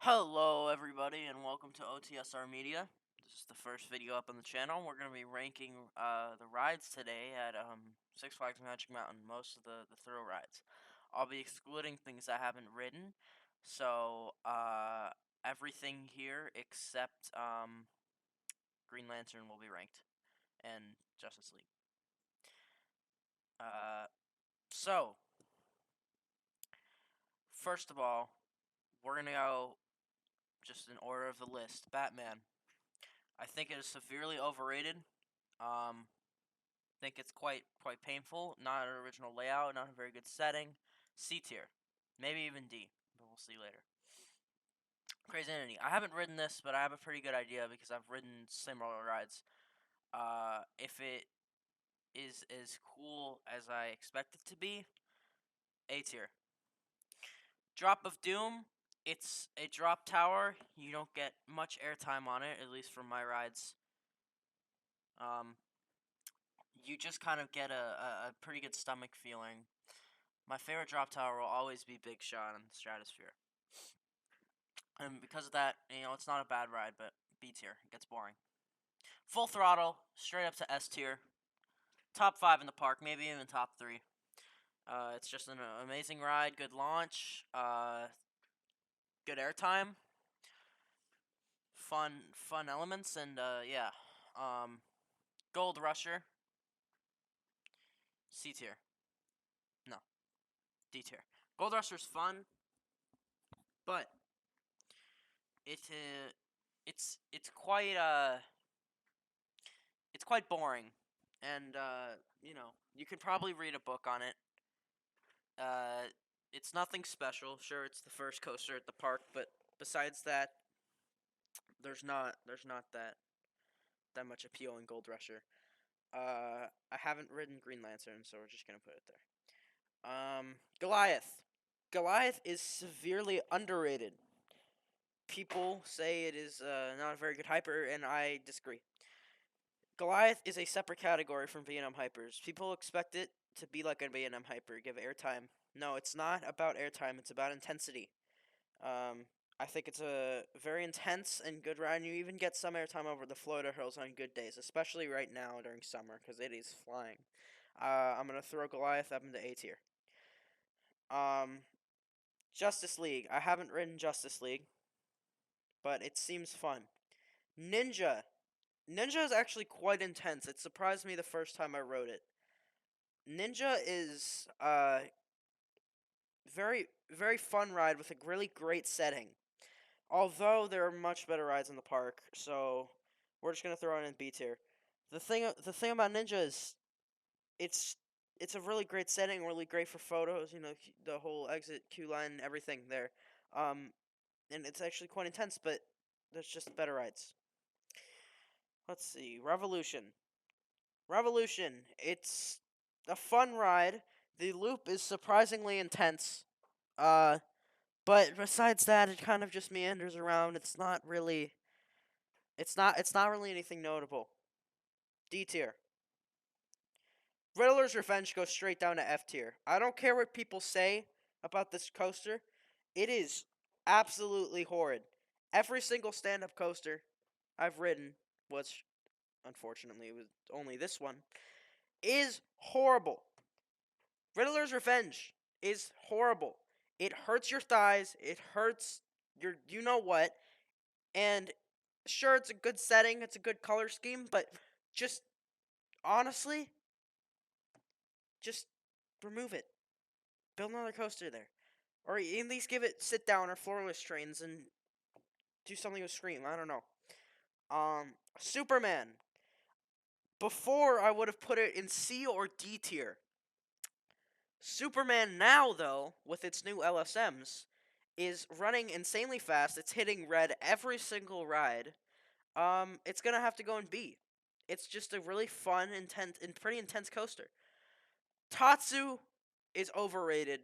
Hello everybody and welcome to OTSR Media. This is the first video up on the channel. We're going to be ranking the rides today at Six Flags Magic Mountain, most of the thrill rides. I'll be excluding things I haven't ridden, so everything here except Green Lantern will be ranked, and Justice League. So, first of all, we're going to go just in order of the list. Batman. I think it is severely overrated. Think it's quite painful. Not an original layout, not a very good setting. C tier, maybe even D, but we'll see later. Crazy Entity. I haven't ridden this, but I have a pretty good idea because I've ridden similar rides. If it is as cool as I expect it to be, A tier. Drop of Doom. It's a drop tower. You don't get much airtime on it, at least for my rides. You just kind of get a pretty good stomach feeling. My favorite drop tower will always be Big Shot in the Stratosphere. And because of that, it's not a bad ride, but B tier. It gets boring. Full Throttle, straight up to S tier. Top 5 in the park, maybe even top 3. It's just an amazing ride, good launch, good airtime, fun elements, and yeah. Gold Rusher, C tier. No, D tier. Gold Rusher's fun, but it's quite it's quite boring, and you could probably read a book on it. It's nothing special. Sure, it's the first coaster at the park, but besides that, there's not that much appeal in Gold Rusher. I haven't ridden Green Lantern, so we're just gonna put it there. Goliath. Goliath is severely underrated. People say it is not a very good hyper, and I disagree. Goliath is a separate category from B&M hypers. People expect it to be like a B&M hyper, give airtime. No, it's not about airtime. It's about intensity. I think it's a very intense and good ride. And you even get some airtime over the floater hills on good days, especially right now during summer because it is flying. I'm gonna throw Goliath up into A tier. Justice League. I haven't ridden Justice League, but it seems fun. Ninja. Ninja is actually quite intense. It surprised me the first time I rode it. Ninja is very fun ride with a really great setting. Although there are much better rides in the park, so we're just gonna throw it in B tier. The thing about Ninja is it's a really great setting, really great for photos. The whole exit queue line, everything there. And it's actually quite intense, but there's just better rides. Let's see, Revolution. Revolution. It's a fun ride. The loop is surprisingly intense. But besides that, it kind of just meanders around. It's not really anything notable. D tier. Riddler's Revenge goes straight down to F tier. I don't care what people say about this coaster. It is absolutely horrid. Every single stand-up coaster I've ridden, which unfortunately it was only this one, is horrible. Riddler's Revenge is horrible. It hurts your thighs. It hurts your you know what. And sure, it's a good setting. It's a good color scheme. But just honestly, just remove it. Build another coaster there. Or at least give it sit down or floorless trains and do something with Scream. I don't know. Superman. Before, I would have put it in C or D tier. Superman now, though, with its new LSMs, is running insanely fast. It's hitting red every single ride. It's gonna have to go in B. It's just a really fun, intense, and pretty intense coaster. Tatsu is overrated,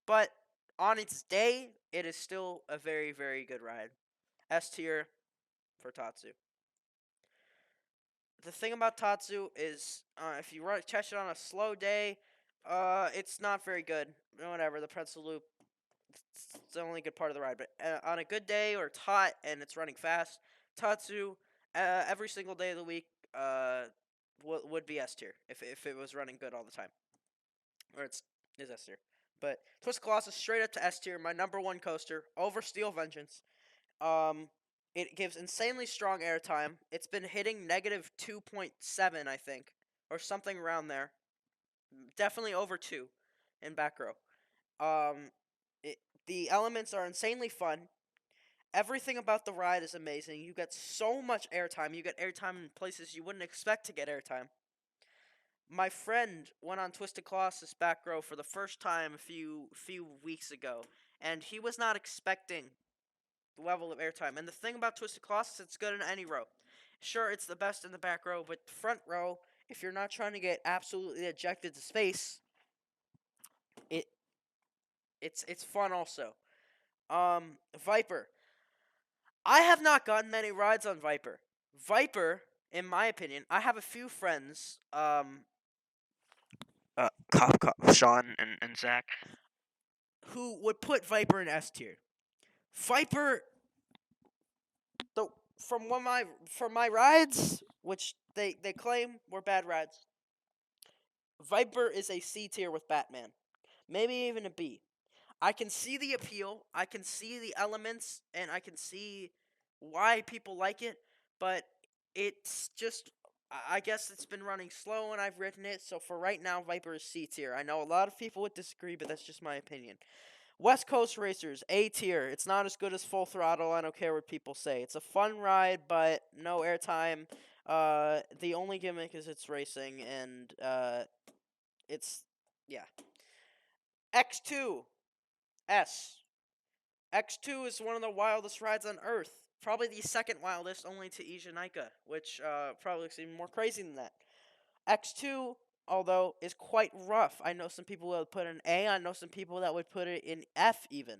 but on its day, it is still a very, very good ride. S tier for Tatsu. The thing about Tatsu is, if you catch it on a slow day, it's not very good. Whatever, the pretzel loop, it's the only good part of the ride. But on a good day or it's hot and it's running fast, tatsu every single day of the week would be S tier if it was running good all the time, or is S tier. But Twisted Colossus straight up to S tier, my number one coaster over Steel Vengeance. Um, it gives insanely strong airtime. It's been hitting negative 2.7, I think, or something around there. Definitely over 2 in back row. Um, it, the elements are insanely fun. Everything about the ride is amazing. You get so much airtime. You get airtime in places you wouldn't expect to get airtime. My friend went on Twisted Colossus back row for the first time a few weeks ago, and he was not expecting the level of airtime. And the thing about Twisted Colossus, it's good in any row. Sure, it's the best in the back row, but front row, if you're not trying to get absolutely ejected to space, it it's fun also. Viper. I have not gotten many rides on Viper. Viper, in my opinion, I have a few friends, Sean and Zach, who would put Viper in S tier. Viper, though, from my rides, which they claim were bad rides, Viper is a C tier with Batman, maybe even a B. I can see the appeal, I can see the elements, and I can see why people like it, but it's just, I guess it's been running slow and I've ridden it, so for right now, Viper is C tier. I know a lot of people would disagree, but that's just my opinion. West Coast Racers, A tier. It's not as good as Full Throttle, I don't care what people say. It's a fun ride, but no airtime. The only gimmick is it's racing, and it's, yeah. X2, S. X2 is one of the wildest rides on Earth. Probably the second wildest, only to Ijanika, which probably looks even more crazy than that. X2, although, is quite rough. I know some people that would put it in A. I know some people that would put it in F even.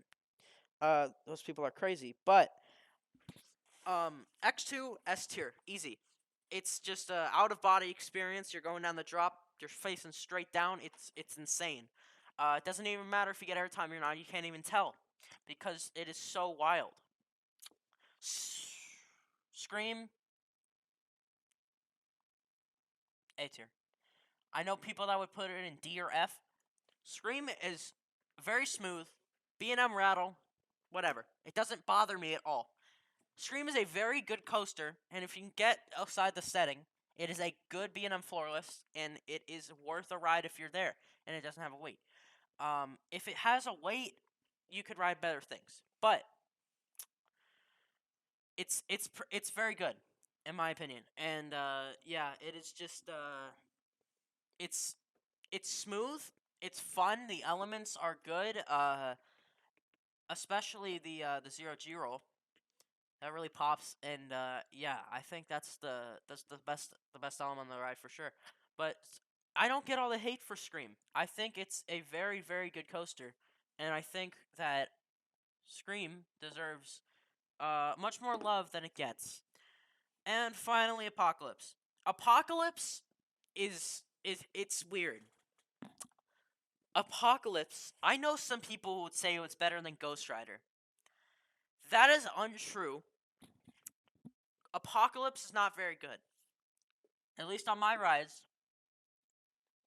Those people are crazy. But X2, S tier, easy. It's just a out of body experience. You're going down the drop. You're facing straight down. It's insane. It doesn't even matter if you get airtime or not. You can't even tell because it is so wild. Scream, A tier. I know people that would put it in D or F. Scream is very smooth. B&M rattle, whatever. It doesn't bother me at all. Scream is a very good coaster, and if you can get outside the setting, it is a good B&M floorless, and it is worth a ride if you're there, and it doesn't have a wait. If it has a wait, you could ride better things, but it's very good, in my opinion, and yeah, it is just it's it's smooth, it's fun, the elements are good, especially the zero G roll. That really pops, and yeah, I think that's the best element on the ride for sure. But I don't get all the hate for Scream. I think it's a very very good coaster, and I think that Scream deserves much more love than it gets. And finally, Apocalypse. Apocalypse is it's weird. Apocalypse. I know some people who would say it's better than Ghost Rider. That is untrue. Apocalypse is not very good. At least on my rides,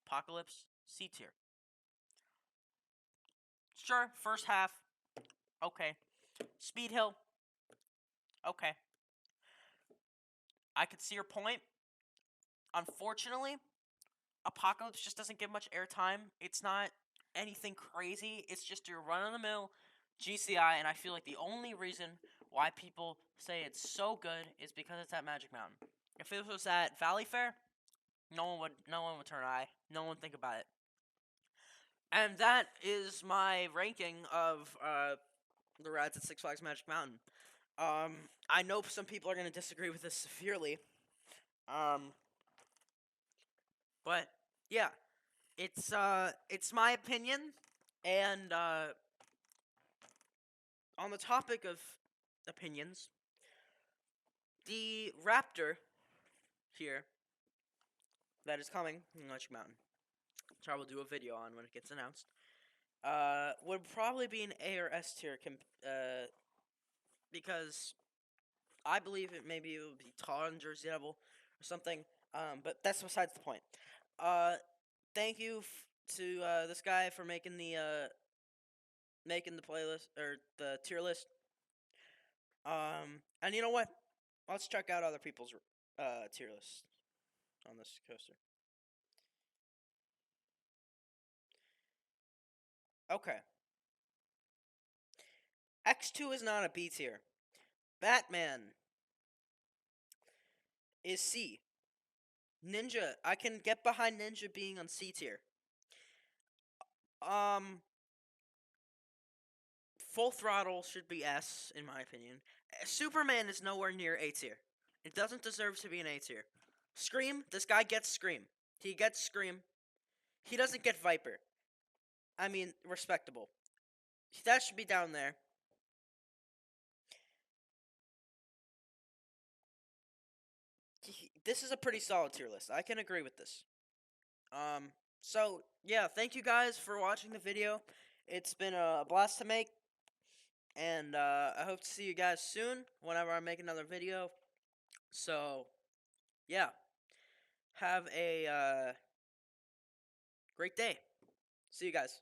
Apocalypse, C tier. Sure, first half, okay. Speed Hill, okay. I could see your point. Unfortunately, Apocalypse just doesn't get much airtime. It's not anything crazy. It's just your run-of-the-mill GCI, and I feel like the only reason why people say it's so good is because it's at Magic Mountain. If it was at Valley Fair, no one would turn an eye. No one would think about it. And that is my ranking of the rides at Six Flags Magic Mountain. I know some people are going to disagree with this severely. Um, but yeah, it's my opinion. And on the topic of opinions, the Raptor here that is coming in Magic Mountain, which I will do a video on when it gets announced, would probably be an A or S tier, because I believe maybe it would be taller than Jersey Devil or something. But that's besides the point. Uh, Thank you to this guy for making the playlist or the tier list. And you know what? Let's check out other people's tier lists on this coaster. Okay, X2 is not a B tier. Batman is C. Ninja, I can get behind Ninja being on C tier. Um, Full Throttle should be S, in my opinion. Superman is nowhere near A tier. It doesn't deserve to be an A tier. Scream, this guy gets Scream. He gets Scream. He doesn't get Viper. I mean, respectable. That should be down there. This is a pretty solid tier list. I can agree with this. So yeah, thank you guys for watching the video. It's been a blast to make, and I hope to see you guys soon whenever I make another video. So yeah, have a great day. See you guys.